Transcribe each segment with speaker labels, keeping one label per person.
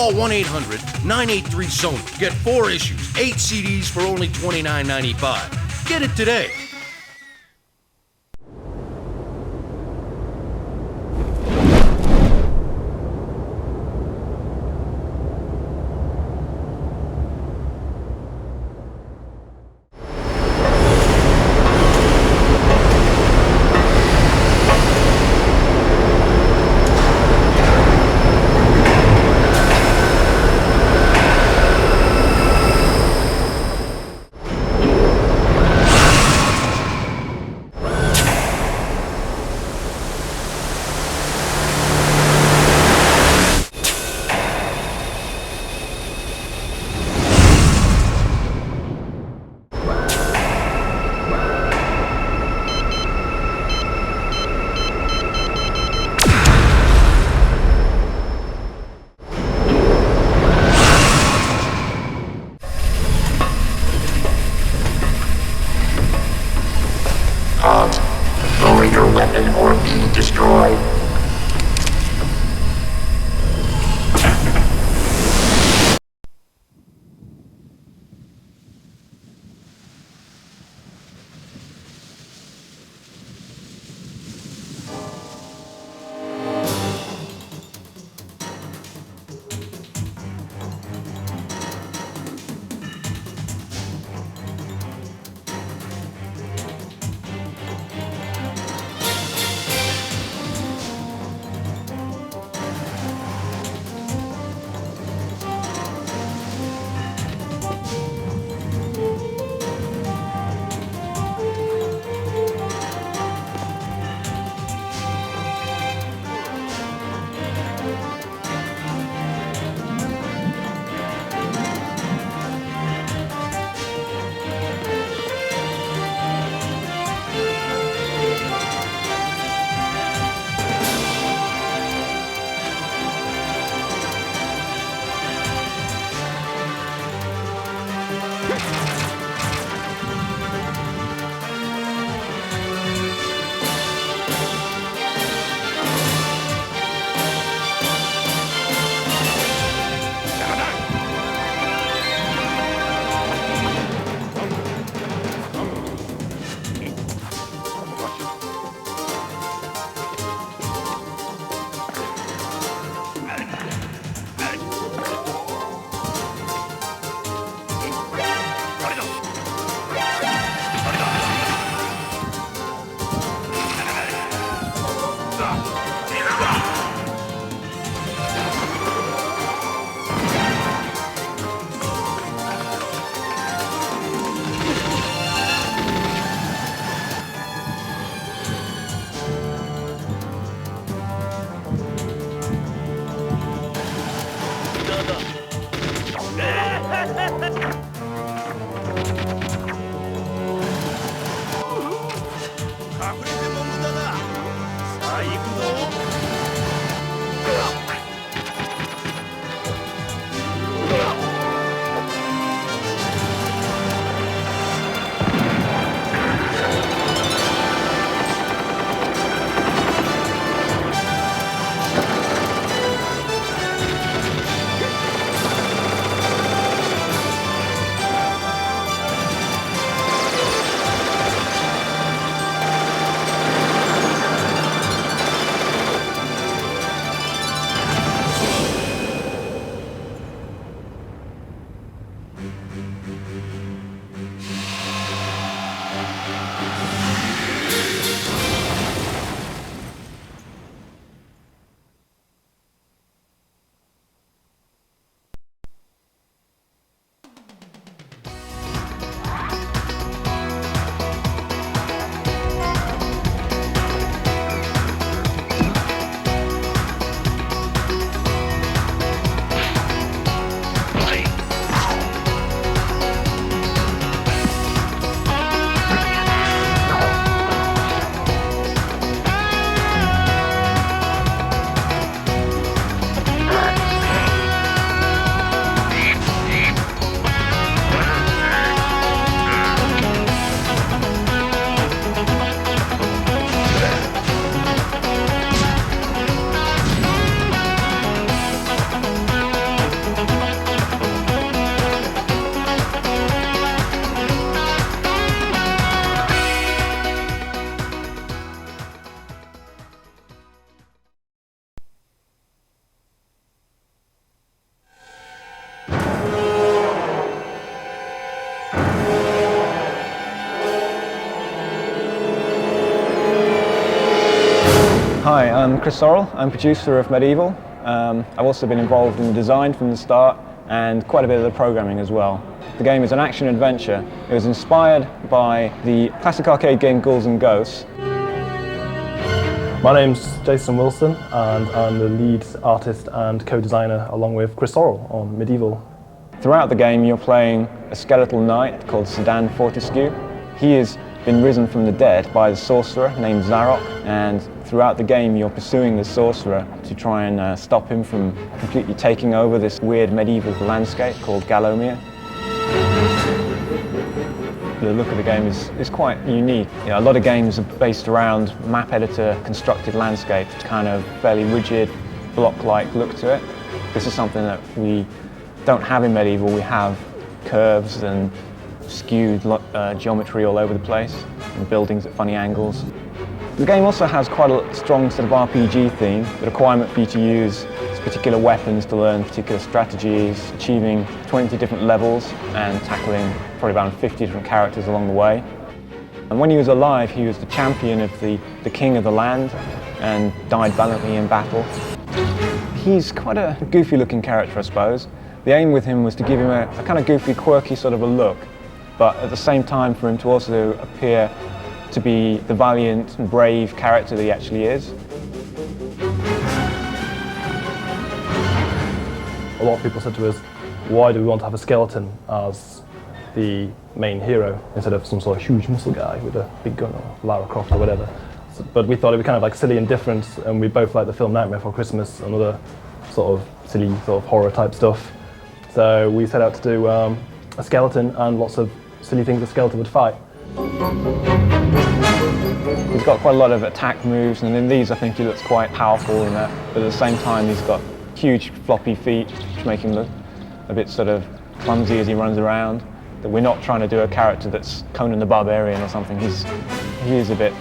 Speaker 1: Call 1-800-983-SONY. Get 4 issues, 8 CDs for only $29.95. Get it today.
Speaker 2: Lower your weapon or be destroyed.
Speaker 3: Hi, I'm Chris Sorrell. I'm producer of Medieval. I've also been involved in the design from the start and quite a bit of the programming as well. The game is an action-adventure. It was inspired by the classic arcade game Ghouls and Ghosts.
Speaker 4: My name's Jason Wilson and I'm the lead artist and co-designer along with Chris Sorrell on Medieval.
Speaker 3: Throughout the game you're playing a skeletal knight called Sedan Fortescue. He has been risen from the dead by the sorcerer named Zarok, and throughout the game you're pursuing the sorcerer to try and stop him from completely taking over this weird medieval landscape called Gallowmere. The look of the game is quite unique. You know, a lot of games are based around map editor constructed landscapes, kind of fairly rigid, block-like look to it. This is something that we don't have in Medieval. We have curves and skewed geometry all over the place, and buildings at funny angles. The game also has quite a strong sort of RPG theme, the requirement for you to use particular weapons to learn particular strategies, achieving 20 different levels and tackling probably around 50 different characters along the way. And when he was alive, he was the champion of the king of the land and died valiantly in battle. He's quite a goofy looking character, I suppose. The aim with him was to give him a kind of goofy, quirky sort of a look, but at the same time for him to also appear to be the valiant and brave character that he actually is.
Speaker 4: A lot of people said to us, why do we want to have a skeleton as the main hero instead of some sort of huge muscle guy with a big gun or Lara Croft or whatever. But we thought it'd be kind of like silly and different, and we both like the film Nightmare Before Christmas and other sort of silly sort of horror type stuff. So we set out to do a skeleton and lots of silly things a skeleton would fight.
Speaker 3: He's got quite a lot of attack moves, and in these I think he looks quite powerful in that, but at the same time he's got huge floppy feet which make him look a bit sort of clumsy as he runs around. That we're not trying to do a character that's Conan the Barbarian or something. He is a bit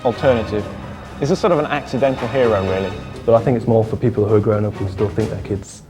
Speaker 3: alternative. He's a sort of an accidental hero, really.
Speaker 4: But I think it's more for people who are grown up who still think they're kids.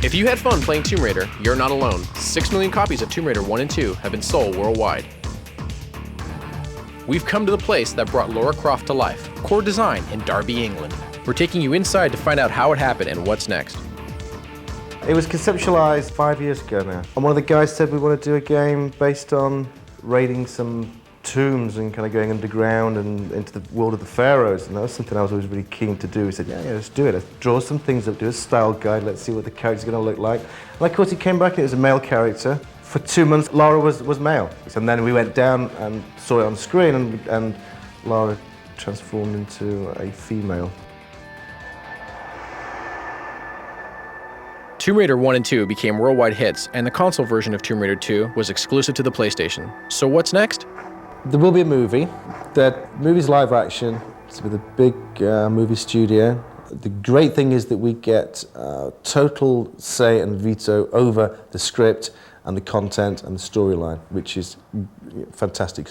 Speaker 5: If you had fun playing Tomb Raider, you're not alone. 6 million copies of Tomb Raider 1 and 2 have been sold worldwide. We've come to the place that brought Lara Croft to life, Core Design in Derby, England. We're taking you inside to find out how it happened and what's next.
Speaker 6: It was conceptualized 5 years ago now. And one of the guys said we want to do a game based on raiding some tombs and kind of going underground and into the world of the pharaohs, and that was something I was always really keen to do. He said, yeah, let's do it. Let's draw some things up, do a style guide, let's see what the character's going to look like. And of course he came back and it was a male character. For 2 months Lara was male, and then we went down and saw it on screen, and Lara transformed into a female.
Speaker 5: Tomb Raider 1 and 2 became worldwide hits, and the console version of Tomb Raider 2 was exclusive to the PlayStation. So what's next?
Speaker 6: There will be a movie. That movie's live action. It's with a big movie studio. The great thing is that we get total say and veto over the script and the content and the storyline, which is fantastic.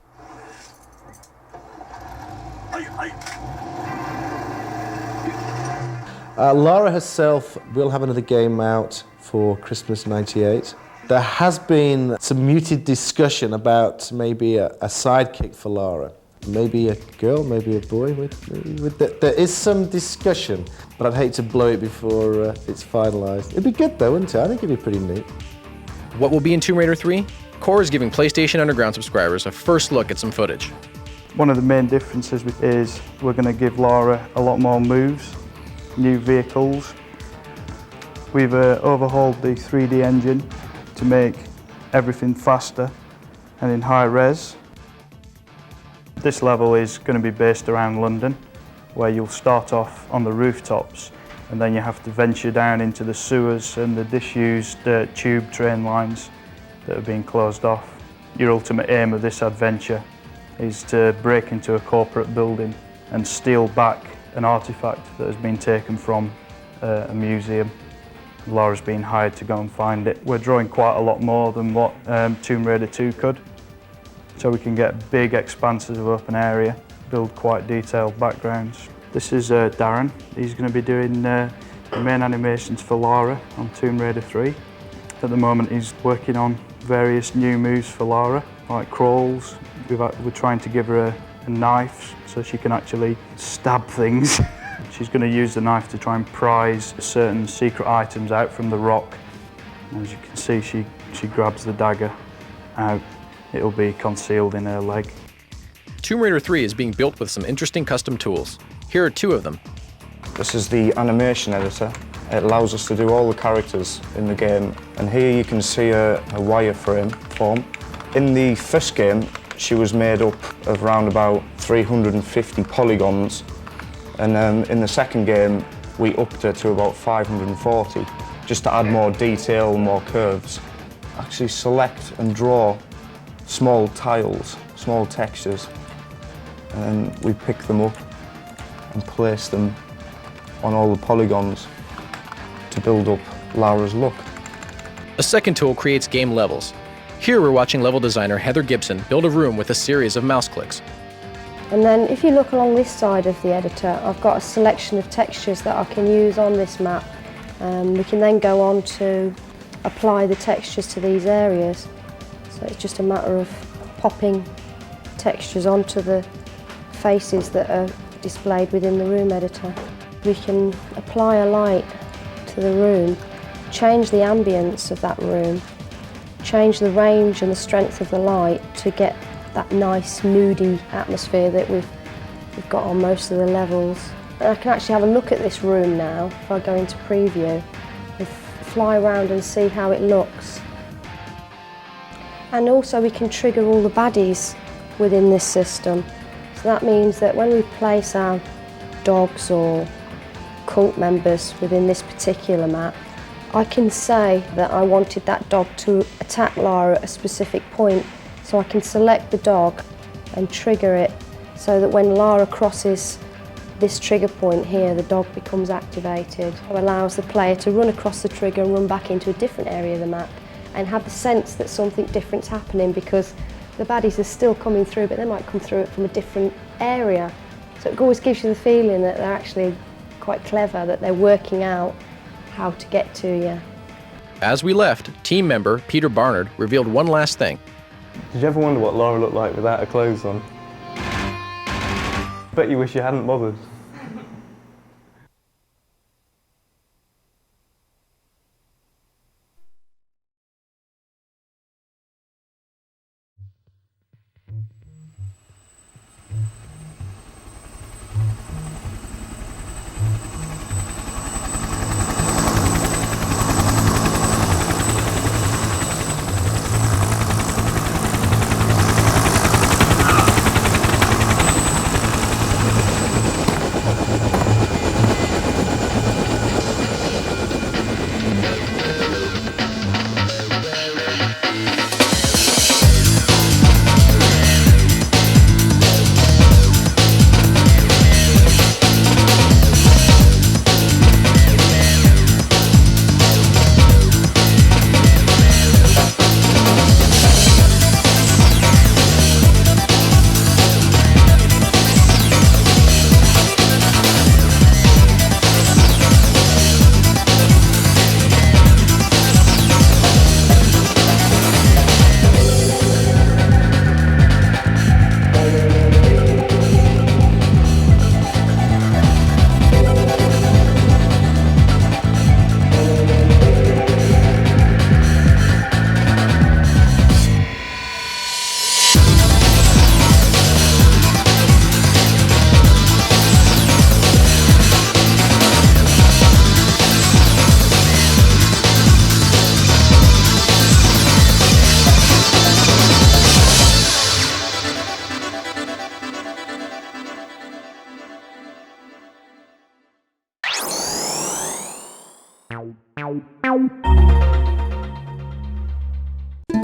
Speaker 6: Lara herself will have another game out for Christmas '98. There has been some muted discussion about maybe a sidekick for Lara. Maybe a girl, maybe a boy. There is some discussion, but I'd hate to blow it before it's finalised. It'd be good though, wouldn't it? I think it'd be pretty neat.
Speaker 5: What will be in Tomb Raider 3? Core is giving PlayStation Underground subscribers a first look at some footage.
Speaker 7: One of the main differences is we're going to give Lara a lot more moves, new vehicles. We've overhauled the 3D engine to make everything faster and in high res. This level is going to be based around London, where you'll start off on the rooftops and then you have to venture down into the sewers and the disused tube train lines that have been closed off. Your ultimate aim of this adventure is to break into a corporate building and steal back an artifact that has been taken from a museum. Laura's been hired to go and find it. We're drawing quite a lot more than what Tomb Raider 2 could. So we can get big expanses of open area, build quite detailed backgrounds. This is Darren. He's going to be doing the main animations for Lara on Tomb Raider 3. At the moment he's working on various new moves for Lara, like crawls. We're trying to give her a knife so she can actually stab things. She's going to use the knife to try and prise certain secret items out from the rock. And as you can see, she grabs the dagger out. It'll be concealed in her leg.
Speaker 5: Tomb Raider 3 is being built with some interesting custom tools. Here are two of them.
Speaker 3: This is the animation editor. It allows us to do all the characters in the game. And here you can see a wireframe form. In the first game, she was made up of around about 350 polygons. And in the second game, we upped her to about 540, just to add more detail, more curves. Actually select and draw small tiles, small textures, and then we pick them up and place them on all the polygons to build up Lara's look.
Speaker 5: A second tool creates game levels. Here we're watching level designer Heather Gibson build a room with a series of mouse clicks.
Speaker 8: And then if you look along this side of the editor, I've got a selection of textures that I can use on this map. We can then go on to apply the textures to these areas. So it's just a matter of popping textures onto the faces that are displayed within the room editor. We can apply a light to the room, change the ambience of that room, change the range and the strength of the light to get that nice moody atmosphere that we've got on most of the levels. And I can actually have a look at this room now if I go into preview and fly around and see how it looks. And also we can trigger all the baddies within this system. So that means that when we place our dogs or cult members within this particular map, I can say that I wanted that dog to attack Lara at a specific point. So I can select the dog and trigger it so that when Lara crosses this trigger point here, the dog becomes activated. It allows the player to run across the trigger and run back into a different area of the map and have the sense that something different's happening because the baddies are still coming through, but they might come through it from a different area. So it always gives you the feeling that they're actually quite clever, that they're working out how to get to you.
Speaker 5: As we left, team member Peter Barnard revealed one last thing.
Speaker 9: Did you ever wonder what Lara looked like without her clothes on? Bet you wish you hadn't bothered.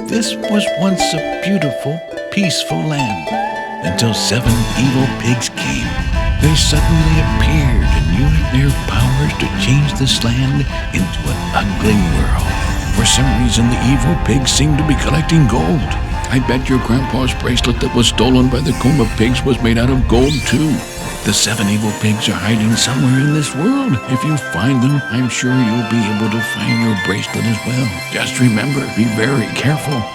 Speaker 10: This was once a beautiful, peaceful land, until 7 evil pigs came. They suddenly appeared and used their powers to change this land into an ugly world. For some reason, the evil pigs seem to be collecting gold. I bet your grandpa's bracelet that was stolen by the Coma pigs was made out of gold, too. The 7 evil pigs are hiding somewhere in this world. If you find them, I'm sure you'll be able to find your bracelet as well. Just remember, be very careful.